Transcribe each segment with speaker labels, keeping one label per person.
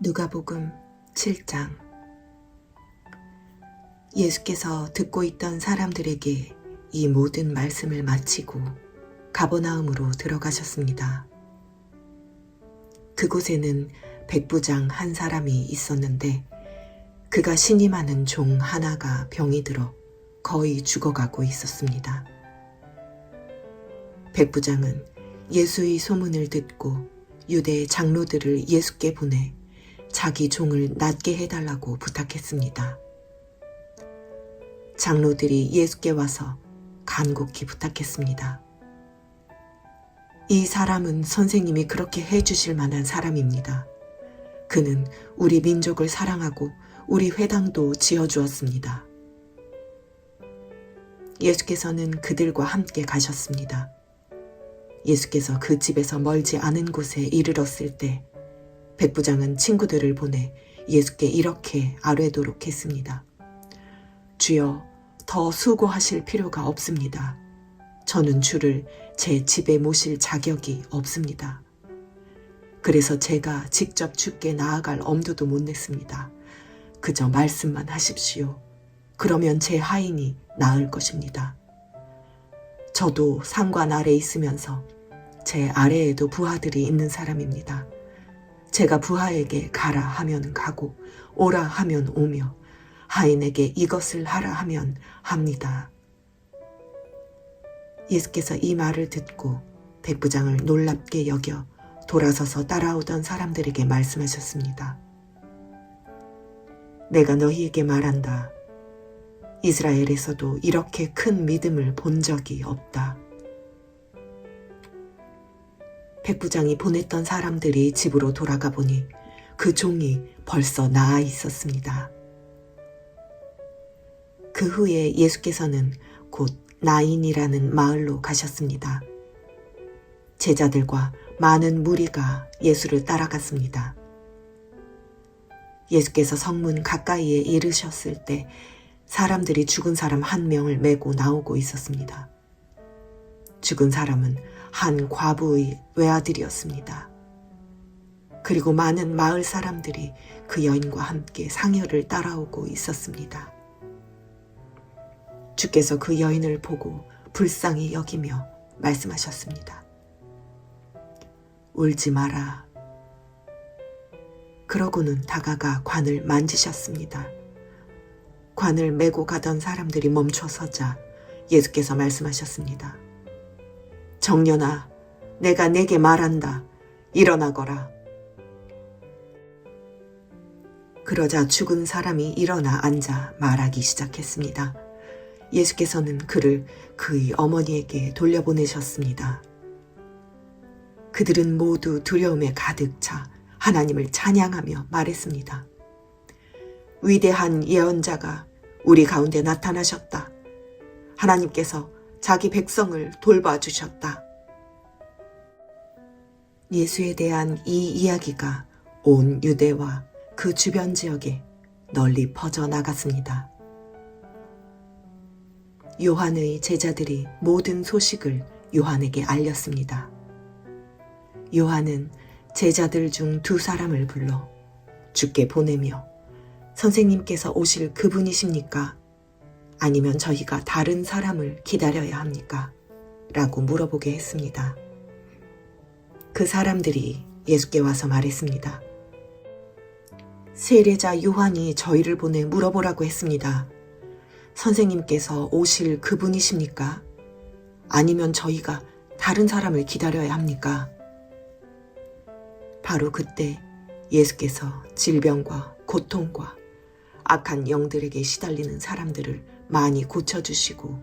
Speaker 1: 누가복음 7장. 예수께서 듣고 있던 사람들에게 이 모든 말씀을 마치고 가버나움으로 들어가셨습니다. 그곳에는 백부장 한 사람이 있었는데 그가 신임하는 종 하나가 병이 들어 거의 죽어가고 있었습니다. 백부장은 예수의 소문을 듣고 유대 장로들을 예수께 보내 자기 종을 낫게 해달라고 부탁했습니다. 장로들이 예수께 와서 간곡히 부탁했습니다. 이 사람은 선생님이 그렇게 해주실 만한 사람입니다. 그는 우리 민족을 사랑하고 우리 회당도 지어주었습니다. 예수께서는 그들과 함께 가셨습니다. 예수께서 그 집에서 멀지 않은 곳에 이르렀을 때 백부장은 친구들을 보내 예수께 이렇게 아뢰도록 했습니다. 주여, 더 수고하실 필요가 없습니다. 저는 주를 제 집에 모실 자격이 없습니다. 그래서 제가 직접 주께 나아갈 엄두도 못 냈습니다. 그저 말씀만 하십시오. 그러면 제 하인이 나을 것입니다. 저도 상관 아래 있으면서 제 아래에도 부하들이 있는 사람입니다. 제가 부하에게 가라 하면 가고 오라 하면 오며 하인에게 이것을 하라 하면 합니다. 예수께서 이 말을 듣고 백부장을 놀랍게 여겨 돌아서서 따라오던 사람들에게 말씀하셨습니다. 내가 너희에게 말한다. 이스라엘에서도 이렇게 큰 믿음을 본 적이 없다. 백부장이 보냈던 사람들이 집으로 돌아가 보니 그 종이 벌써 나아 있었습니다. 그 후에 예수께서는 곧 나인이라는 마을로 가셨습니다. 제자들과 많은 무리가 예수를 따라갔습니다. 예수께서 성문 가까이에 이르셨을 때 사람들이 죽은 사람 한 명을 메고 나오고 있었습니다. 죽은 사람은 한 과부의 외아들이었습니다. 그리고 많은 마을 사람들이 그 여인과 함께 상여를 따라오고 있었습니다. 주께서 그 여인을 보고 불쌍히 여기며 말씀하셨습니다. 울지 마라. 그러고는 다가가 관을 만지셨습니다. 관을 메고 가던 사람들이 멈춰서자 예수께서 말씀하셨습니다. 정년아, 내가 네게 말한다. 일어나거라. 그러자 죽은 사람이 일어나 앉아 말하기 시작했습니다. 예수께서는 그를 그의 어머니에게 돌려보내셨습니다. 그들은 모두 두려움에 가득 차 하나님을 찬양하며 말했습니다. 위대한 예언자가 우리 가운데 나타나셨다. 하나님께서 자기 백성을 돌봐주셨다. 예수에 대한 이 이야기가 온 유대와 그 주변 지역에 널리 퍼져나갔습니다. 요한의 제자들이 모든 소식을 요한에게 알렸습니다. 요한은 제자들 중 두 사람을 불러 주께 보내며 선생님께서 오실 그분이십니까? 아니면 저희가 다른 사람을 기다려야 합니까? 라고 물어보게 했습니다. 그 사람들이 예수께 와서 말했습니다. 세례자 요한이 저희를 보내 물어보라고 했습니다. 선생님께서 오실 그분이십니까? 아니면 저희가 다른 사람을 기다려야 합니까? 바로 그때 예수께서 질병과 고통과 악한 영들에게 시달리는 사람들을 많이 고쳐주시고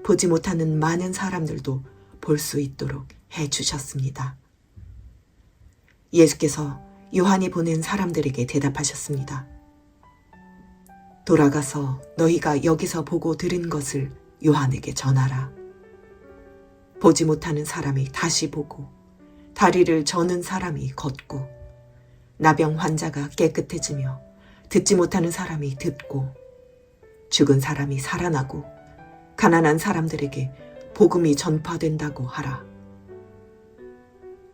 Speaker 1: 보지 못하는 많은 사람들도 볼 수 있도록 해주셨습니다. 예수께서 요한이 보낸 사람들에게 대답하셨습니다. 돌아가서 너희가 여기서 보고 들은 것을 요한에게 전하라. 보지 못하는 사람이 다시 보고 다리를 저는 사람이 걷고 나병 환자가 깨끗해지며 듣지 못하는 사람이 듣고 죽은 사람이 살아나고 가난한 사람들에게 복음이 전파된다고 하라.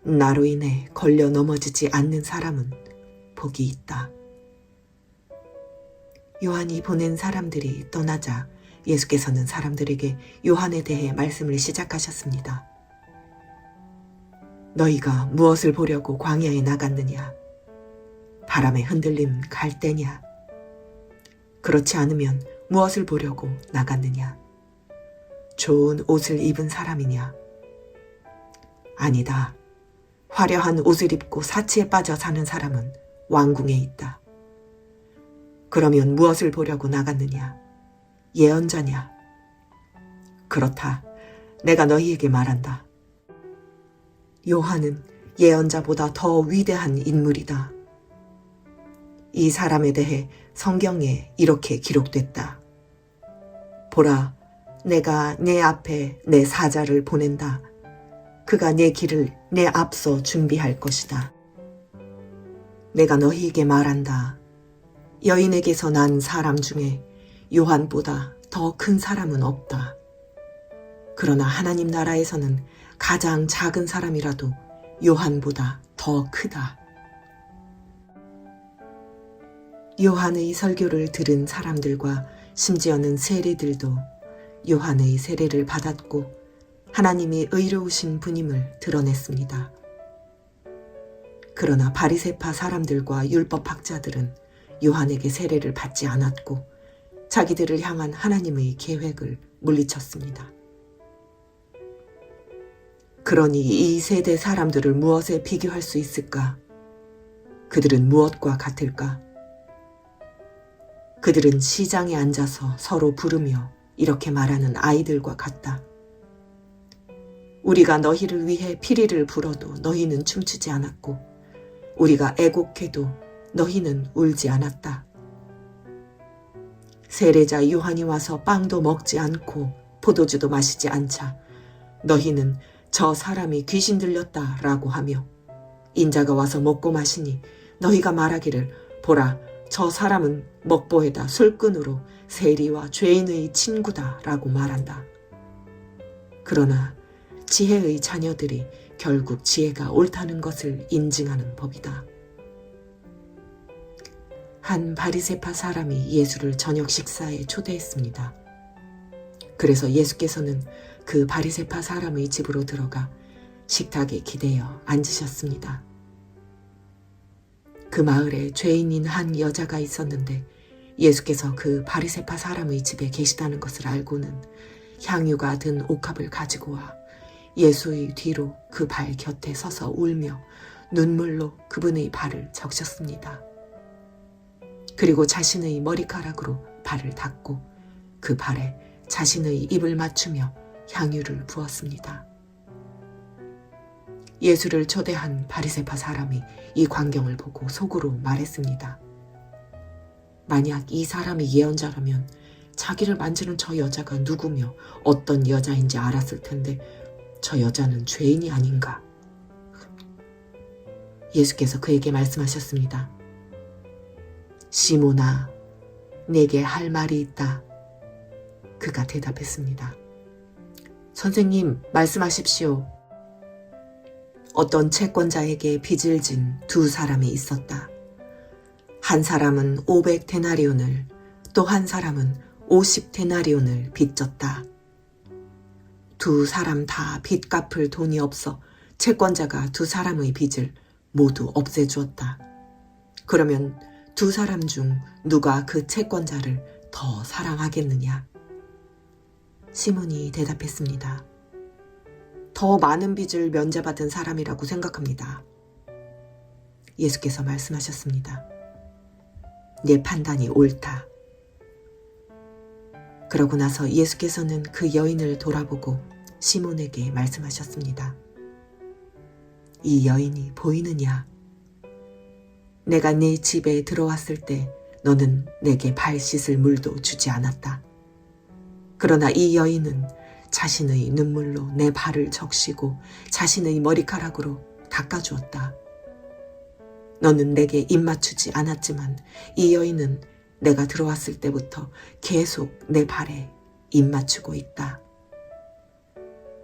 Speaker 1: 나로 인해 걸려 넘어지지 않는 사람은 복이 있다. 요한이 보낸 사람들이 떠나자 예수께서는 사람들에게 요한에 대해 말씀을 시작하셨습니다. 너희가 무엇을 보려고 광야에 나갔느냐? 바람에 흔들린 갈대냐? 그렇지 않으면 무엇을 보려고 나갔느냐? 좋은 옷을 입은 사람이냐? 아니다. 화려한 옷을 입고 사치에 빠져 사는 사람은 왕궁에 있다. 그러면 무엇을 보려고 나갔느냐? 예언자냐? 그렇다. 내가 너희에게 말한다. 요한은 예언자보다 더 위대한 인물이다. 이 사람에 대해 성경에 이렇게 기록됐다. 보라, 내가 내 앞에 내 사자를 보낸다. 그가 내 길을 내 앞서 준비할 것이다. 내가 너희에게 말한다. 여인에게서 난 사람 중에 요한보다 더 큰 사람은 없다. 그러나 하나님 나라에서는 가장 작은 사람이라도 요한보다 더 크다. 요한의 설교를 들은 사람들과 심지어는 세리들도 요한의 세례를 받았고 하나님이 의로우신 분임을 드러냈습니다. 그러나 바리새파 사람들과 율법학자들은 요한에게 세례를 받지 않았고 자기들을 향한 하나님의 계획을 물리쳤습니다. 그러니 이 세대 사람들을 무엇에 비교할 수 있을까? 그들은 무엇과 같을까? 그들은 시장에 앉아서 서로 부르며 이렇게 말하는 아이들과 같다. 우리가 너희를 위해 피리를 불어도 너희는 춤추지 않았고 우리가 애곡해도 너희는 울지 않았다. 세례자 요한이 와서 빵도 먹지 않고 포도주도 마시지 않자 너희는 저 사람이 귀신 들렸다라고 하며 인자가 와서 먹고 마시니 너희가 말하기를 보라 저 사람은 먹보에다 술꾼으로 세리와 죄인의 친구다라고 말한다. 그러나 지혜의 자녀들이 결국 지혜가 옳다는 것을 인증하는 법이다. 한 바리새파 사람이 예수를 저녁 식사에 초대했습니다. 그래서 예수께서는 그 바리새파 사람의 집으로 들어가 식탁에 기대어 앉으셨습니다. 그 마을에 죄인인 한 여자가 있었는데 예수께서 그 바리새파 사람의 집에 계시다는 것을 알고는 향유가 든 옥합을 가지고 와 예수의 뒤로 그 발 곁에 서서 울며 눈물로 그분의 발을 적셨습니다. 그리고 자신의 머리카락으로 발을 닦고 그 발에 자신의 입을 맞추며 향유를 부었습니다. 예수를 초대한 바리새파 사람이 이 광경을 보고 속으로 말했습니다. 만약 이 사람이 예언자라면 자기를 만지는 저 여자가 누구며 어떤 여자인지 알았을 텐데 저 여자는 죄인이 아닌가? 예수께서 그에게 말씀하셨습니다. 시몬아, 내게 할 말이 있다. 그가 대답했습니다. 선생님, 말씀하십시오. 어떤 채권자에게 빚을 진 두 사람이 있었다. 한 사람은 500데나리온을 또 한 사람은 50데나리온을 빚졌다. 두 사람 다 빚 갚을 돈이 없어 채권자가 두 사람의 빚을 모두 없애주었다. 그러면 두 사람 중 누가 그 채권자를 더 사랑하겠느냐? 시몬이 대답했습니다. 더 많은 빚을 면제받은 사람이라고 생각합니다. 예수께서 말씀하셨습니다. 내 판단이 옳다. 그러고 나서 예수께서는 그 여인을 돌아보고 시몬에게 말씀하셨습니다. 이 여인이 보이느냐? 내가 네 집에 들어왔을 때 너는 내게 발 씻을 물도 주지 않았다. 그러나 이 여인은 자신의 눈물로 내 발을 적시고 자신의 머리카락으로 닦아주었다. 너는 내게 입 맞추지 않았지만 이 여인은 내가 들어왔을 때부터 계속 내 발에 입 맞추고 있다.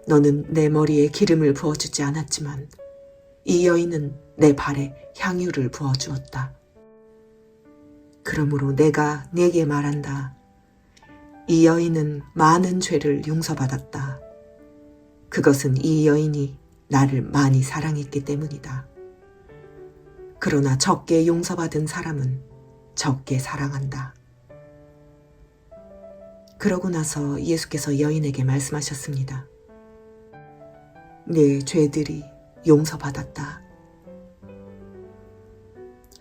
Speaker 1: 너는 내 머리에 기름을 부어주지 않았지만 이 여인은 내 발에 향유를 부어주었다. 그러므로 내가 네게 말한다. 이 여인은 많은 죄를 용서받았다. 그것은 이 여인이 나를 많이 사랑했기 때문이다. 그러나 적게 용서받은 사람은 적게 사랑한다. 그러고 나서 예수께서 여인에게 말씀하셨습니다. 네 죄들이 용서받았다.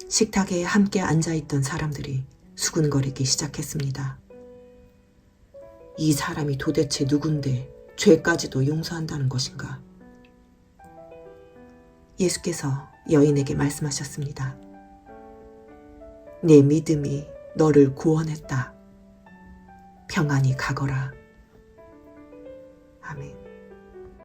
Speaker 1: 식탁에 함께 앉아있던 사람들이 수군거리기 시작했습니다. 이 사람이 도대체 누군데 죄까지도 용서한다는 것인가? 예수께서 여인에게 말씀하셨습니다. 내 믿음이 너를 구원했다. 평안히 가거라. 아멘.